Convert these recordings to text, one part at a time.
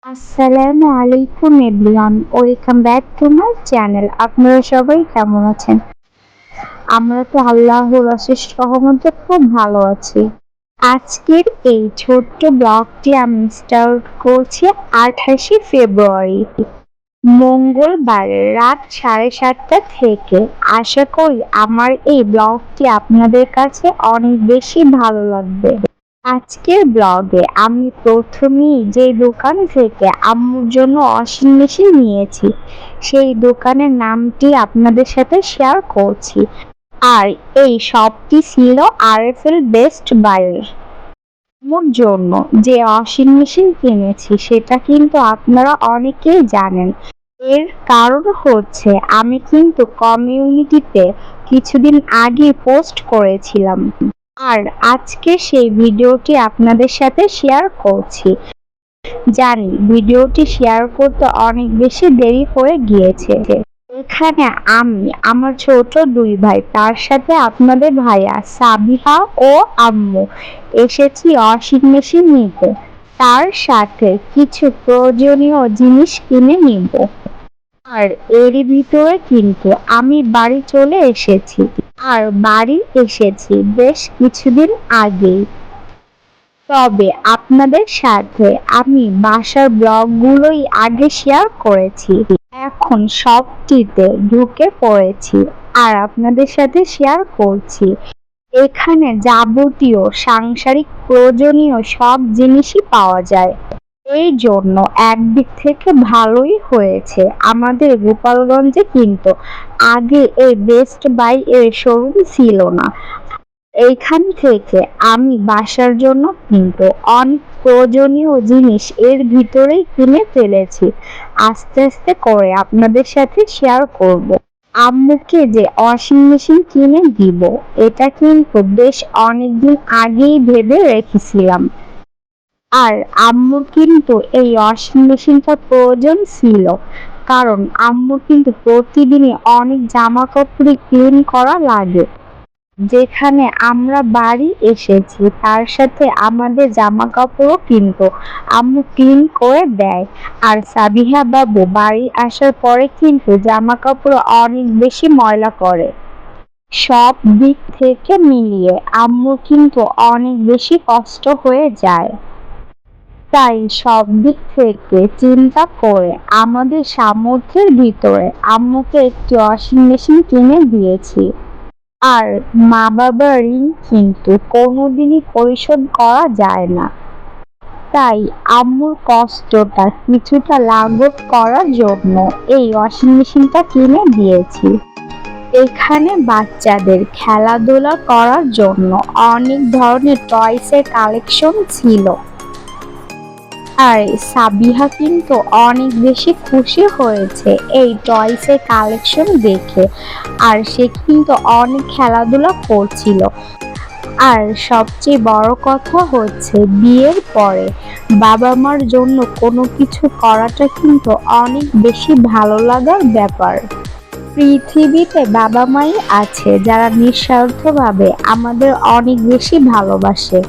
আসসালামু আলাইকুম everyone, welcome back to my channel. আপনারা সবাই কেমন আছেন? আমরা তো আল্লাহর অশেষ রহমতে খুব ভালো আছি। আজকের এই ছোট্ট ব্লগটি আমি স্টার্ট করছি 28শে ফেব্রুয়ারি, মঙ্গলবার রাত 7:30 থেকে। আশা করি আমার এই ব্লগটি আপনাদের কাছে অনেক বেশি ভালো লাগবে। আজকের ব্লগে আমি প্রথমেই যে দোকান থেকে আম্মুর জন্য ওয়াশিং মেশিন নিয়েছি সেই দোকানের নামটি আপনাদের সাথে শেয়ার করছি। আর এই শপটি ছিল আরএফএল বেস্ট বাইয়ের। আম্মুর জন্য যে ওয়াশিং মেশিন কিনেছি সেটা কিন্তু আপনারা অনেকেই জানেন। এর কারণ হচ্ছে আমি কিন্তু কমিউনিটিতে কিছুদিন আগে পোস্ট করেছিলাম, আর আজকে সেই ভিডিওটি আপনাদের সাথে শেয়ার করছি। জানি ভিডিওটি শেয়ার করতে অনেক বেশি দেরি হয়ে গিয়েছে। এখানে আমি, আমার ছোট দুই ভাই, তার সাথে আপনাদের ভাইয়া সাবিহা ও আম্মু এসেছি ওয়াশিং মেশিন নিতে। তার সাথে কিছু প্রয়োজনীয় জিনিস কিনে নিব। আর এরই ভিতরে কিন্তু আমি বাড়ি চলে এসেছি। আর বাড়ি এসেছি বেশ কিছুদিন আগেই। তবে আপনাদের সাথে আমি বাসার ব্লগগুলোই আগে শেয়ার করেছি। এখন সবটিতে ঢুকে পড়েছি আর আপনাদের সাথে শেয়ার করছি। এখানে যাবতীয় সাংসারিক প্রয়োজনীয় সব জিনিসই পাওয়া যায়। এই জন্য একদিক থেকে ভালোই হয়েছে আমাদের গোপালগঞ্জে কিন্তু আগে এই বেস্ট বাই এর শোরুম ছিল না। এইখান থেকে আমি বাসার জন্য কিন্তু অনেক প্রয়োজনীয় জিনিস এর ভিতরেই কিনে ফেলেছি। আস্তে আস্তে করে আপনাদের সাথে শেয়ার করব। আম্মুকে যে ওয়াশিং মেশিন কিনে দিব এটা কিন্তু বেশ অনেকদিন আগেই ভেবে রেখেছিলাম। আর আম্মুর কিন্তু এই ওয়াশিং মেশিনটা প্রয়োজন ছিল, কারণ আম্মুর কিন্তু প্রতিদিনই অনেক জামা কাপড় ক্লিন করা লাগে। যেখানে আমরা বাড়ি এসেছি তার সাথে আমাদের জামা কাপড়ও কিন্তু আম্মু ক্লিন করে দেয়। আর সাবিহা বাবু বাড়ি আসার পরে কিন্তু জামা কাপড় অনেক বেশি ময়লা করে। সব দিক থেকে মিলিয়ে আম্মুর কিন্তু অনেক বেশি কষ্ট হয়ে যায়। তাই সব দিক থেকে চিন্তা করে আমাদের সামর্থ্যের ভিতরে আম্মুকে একটি ওয়াশিং মেশিন কিনে দিয়েছি। আর মা বাবার ঋণ কিন্তু কোনোদিনই পরিশোধ করা যায় না। তাই আম্মুর কষ্টটা কিছুটা লাঘব করার জন্য এই ওয়াশিং মেশিনটা কিনে দিয়েছি। এখানে বাচ্চাদের খেলাধুলা করার জন্য অনেক ধরনের টয়সের কালেকশন ছিল। আর সাবিহা কিন্তু অনেক বেশি খুশি হয়েছে এই টয়সের কালেকশন দেখে। আর সে কিন্তু অনেক খেলাধুলা করছিল। আর সবচেয়ে বড় কথা হচ্ছে বিয়ের পরে বাবা মার জন্য কোনো কিছু করাটা কিন্তু অনেক বেশি ভালো লাগার ব্যাপার। পৃথিবীতে বাবা মাই আছে যারা নিঃস্বার্থভাবে আমাদের অনেক বেশি ভালোবাসে।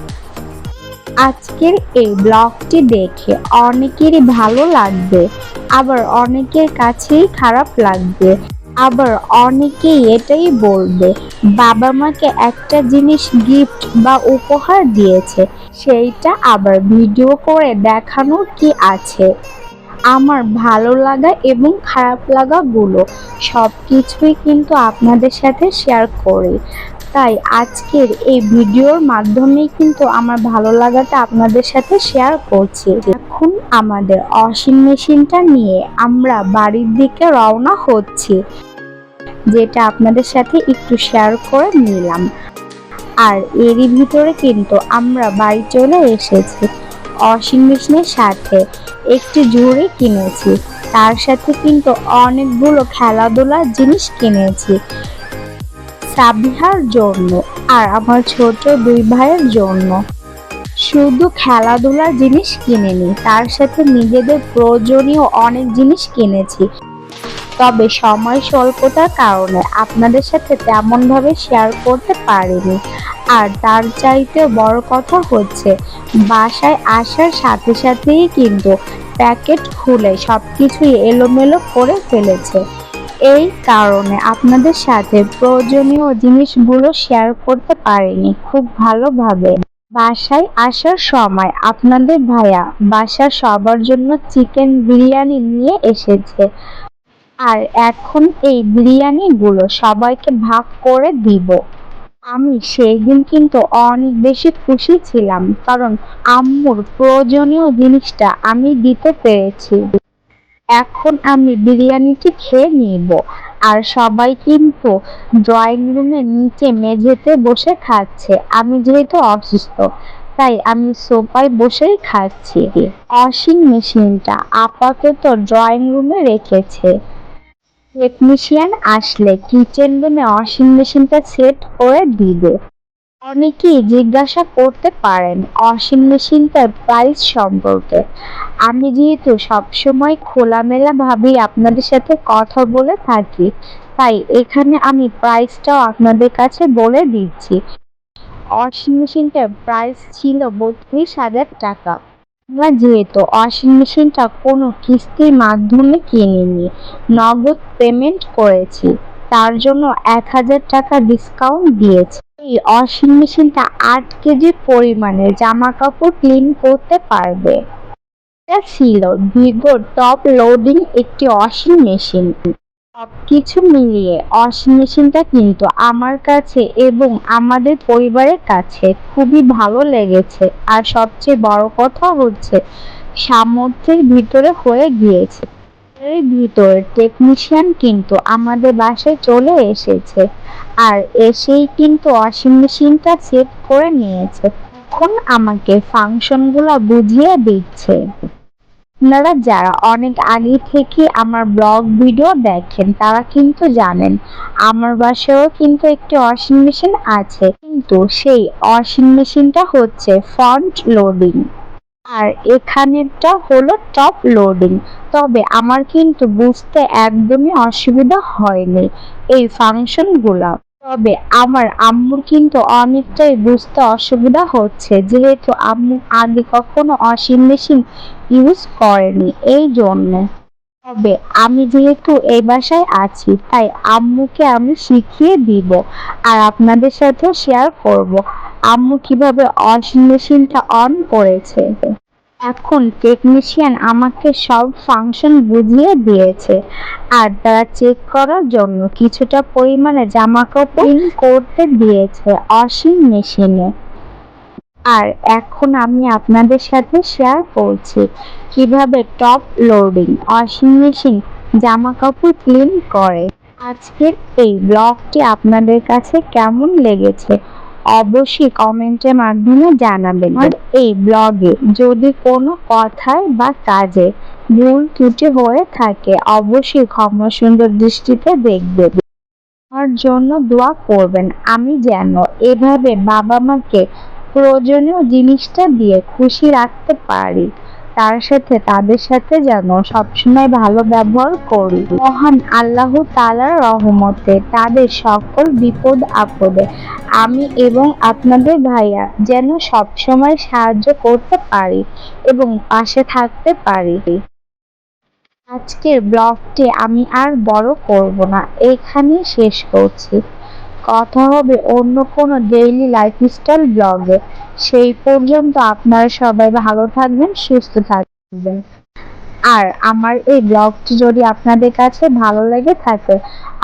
আজকের এই ব্লগটি দেখে অনেকেরই ভালো লাগবে, আবার অনেকের কাছেই খারাপ লাগবে, আবার অনেকেই এটাই বলবে বাবা মাকে একটা জিনিস গিফট বা উপহার দিয়েছে, সেইটা আবার ভিডিও করে দেখানোর কি আছে। আমার ভালো লাগা এবং খারাপ লাগাগুলো সব কিছুই কিন্তু আপনাদের সাথে শেয়ার করি। তাই আজকের এই ভিডিওর মাধ্যমেই কিন্তু আমার ভালো লাগাটা আপনাদের সাথে শেয়ার করছি। এখন আমাদের ওয়াশিং মেশিনটা নিয়ে আমরা বাড়ির দিকে রওনা হচ্ছি, যেটা আপনাদের সাথে একটু শেয়ার করে নিলাম। আর এরই ভিতরে কিন্তু আমরা বাড়ি চলে এসেছি। ওয়াশিং মেশিনের সাথে একটি ঝুড়ি কিনেছি, তার সাথে কিন্তু অনেকগুলো খেলাধুলার জিনিস কিনেছি সাবিহার জন্য আর আমার ছোট দুই ভাইয়ের জন্য। শুধু খেলাধুলার জিনিস কিনেনি, তার সাথে নিজেদের প্রয়োজনীয় অনেক জিনিস কিনেছি। তবে সময় স্বল্পতার কারণে আপনাদের সাথে তেমনভাবে শেয়ার করতে পারিনি। আর তার চাইতে বড় কথা হচ্ছে বাসায় আসার সাথে সাথেই কিন্তু প্যাকেট খুলে সবকিছুই এলোমেলো করে ফেলেছে। এই কারণে আপনাদের সাথে প্রয়োজনীয় জিনিসগুলো শেয়ার করতে পারিনি খুব ভালোভাবে। বাসায় আসার সময় আপনাদের ভাইয়া বাসার সবার জন্য চিকেন বিরিয়ানি নিয়ে এসেছে। আর এখন এই বিরিয়ানিগুলো সবাইকে ভাগ করে দিব। আমি সেই দিন কিন্তু অনেক বেশি খুশি ছিলাম, কারণ আম্মুর প্রয়োজনীয় জিনিসটা আমি দিতে পেরেছি। এখন আমি বিরিয়ানিটি খেয়ে নিব। আর সবাই কিন্তু ড্রয়িং রুমের নিচে মেঝেতে বসে খাচ্ছে। আমি যেহেতু অসুস্থ, তাই আমি সোফায় বসেই খাচ্ছি। ওয়াশিং মেশিনটা আপাতত ড্রয়িং রুমে রেখেছে। টেকনিশিয়ান আসলে কিচেন রুমে ওয়াশিং মেশিনটা সেট করে দিবে। অনেকেই জিজ্ঞাসা করতে পারেন ওয়াশিং মেশিনটার প্রাইস সম্পর্কে। আমি যেহেতু সবসময় খোলামেলা ভাবেই আপনাদের সাথে কথা বলে থাকি, তাই এখানে আমি প্রাইসটাও আপনাদের কাছে বলে দিচ্ছি। ওয়াশিং মেশিনটার প্রাইস ছিল ৩২,০০০ টাকা। আমরা যেহেতু ওয়াশিং মেশিনটা কোনো কিস্তির মাধ্যমে কিনিনি, নগদ পেমেন্ট করেছি, তার জন্য ১,০০০ টাকা ডিসকাউন্ট দিয়েছে। এই ওয়াশিং মেশিনটা ৮ কেজি পরিমাণের জামা কাপড় ক্লিন করতে পারবে। এটা ছিল ভিগোর টপ লোডিং একটি ওয়াশিং মেশিন। সবকিছু মিলিয়ে ওয়াশিং মেশিনটা কিন্তু আমার কাছে এবং আমাদের পরিবারের কাছে খুবই ভালো লেগেছে। আর সবচেয়ে বড় কথা হচ্ছে সামর্থ্যের ভিতরে হয়ে গিয়েছে। এর ভিতরে টেকনিশিয়ান কিন্তু আমাদের বাসায় চলে এসেছে, আর এসেই কিন্তু ওয়াশিং মেশিনটা সেট করে নিয়েছে। এখন আমাকে ফাংশনগুলো বুঝিয়ে দিচ্ছে। আপনারা যারা অনেক আগে থেকে আমার ব্লগ ভিডিও দেখেন তারা কিন্তু জানেন আমার বাসায়ও কিন্তু একটি ওয়াশিং মেশিন আছে, কিন্তু সেই ওয়াশিং মেশিনটা হচ্ছে ফ্রন্ট লোডিং আর এখানেরটা হলো টপ লোডিং। তবে আমার কিন্তু বুঝতে একদমই অসুবিধা হয়নি এই ফাংশনগুলো। তবে আমার আম্মুর কিন্তু অনেকটাই বুঝতে অসুবিধা হচ্ছে, যেহেতু আম্মু আগে কখনো ওয়াশিং মেশিন ইউজ করেনি, এই জন্য। তবে আমি যেহেতু এই বাসায় আছি, তাই আম্মুকে আমি শিখিয়ে দিব আর আপনাদের সাথেও শেয়ার করব আম্মু কিভাবে ওয়াশিং মেশিনটা অন করেছে। এখন টেকনিশিয়ান আমাকে সব ফাংশন বুঝিয়ে দিয়েছে, আর তারা চেক করার জন্য কিছুটা পরিমাণে জামা কাপড় করতে দিয়েছে ওয়াশিং মেশিনে। আর এখন আমি আপনাদের সাথে শেয়ার করছি কিভাবে টপ লোডিং ওয়াশিং মেশিন জামা কাপড় ক্লিন করে। আজকের এই ব্লগটি আপনাদের কাছে কেমন লেগেছে অবশ্যই কমেন্টের মাধ্যমে জানাবেন। আর এই ব্লগে যদি কোনো কথায় বা কাজে ভুল ত্রুটি হয়ে থাকে অবশ্যই ক্ষমা সুন্দর দৃষ্টিতে দেখবেন। আমার জন্য দোয়া করবেন আমি যেন এভাবে বাবা মাকে প্রয়োজনীয় জিনিসটা দিয়ে খুশি রাখতে পারি, তার সাথে তাদের সাথে যেন সবসময় ভালো ব্যবহার করি। মহান আল্লাহ তাআলার রহমতে তাদের সকল বিপদ আপদে আমি এবং আপনাদের ভাইয়া যেন সবসময় সাহায্য করতে পারি এবং পাশে থাকতে পারি। আজকের ব্লগটি আমি আর বড় করব না, এখানেই শেষ করছি। কথা হবে অন্য কোনো ডেইলি লাইফস্টাইল ব্লগে। সেই পর্যন্ত আপনারা সবাই ভালো থাকবেন, সুস্থ থাকবেন। আর আমার এই ব্লগটি যদি আপনাদের কাছে ভালো লেগে থাকে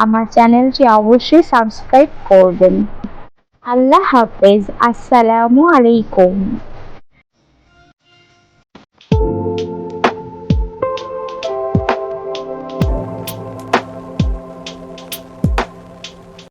আমার চ্যানেলটি অবশ্যই সাবস্ক্রাইব করবেন। আল্লাহ হাফেজ, আসসালামু আলাইকুম।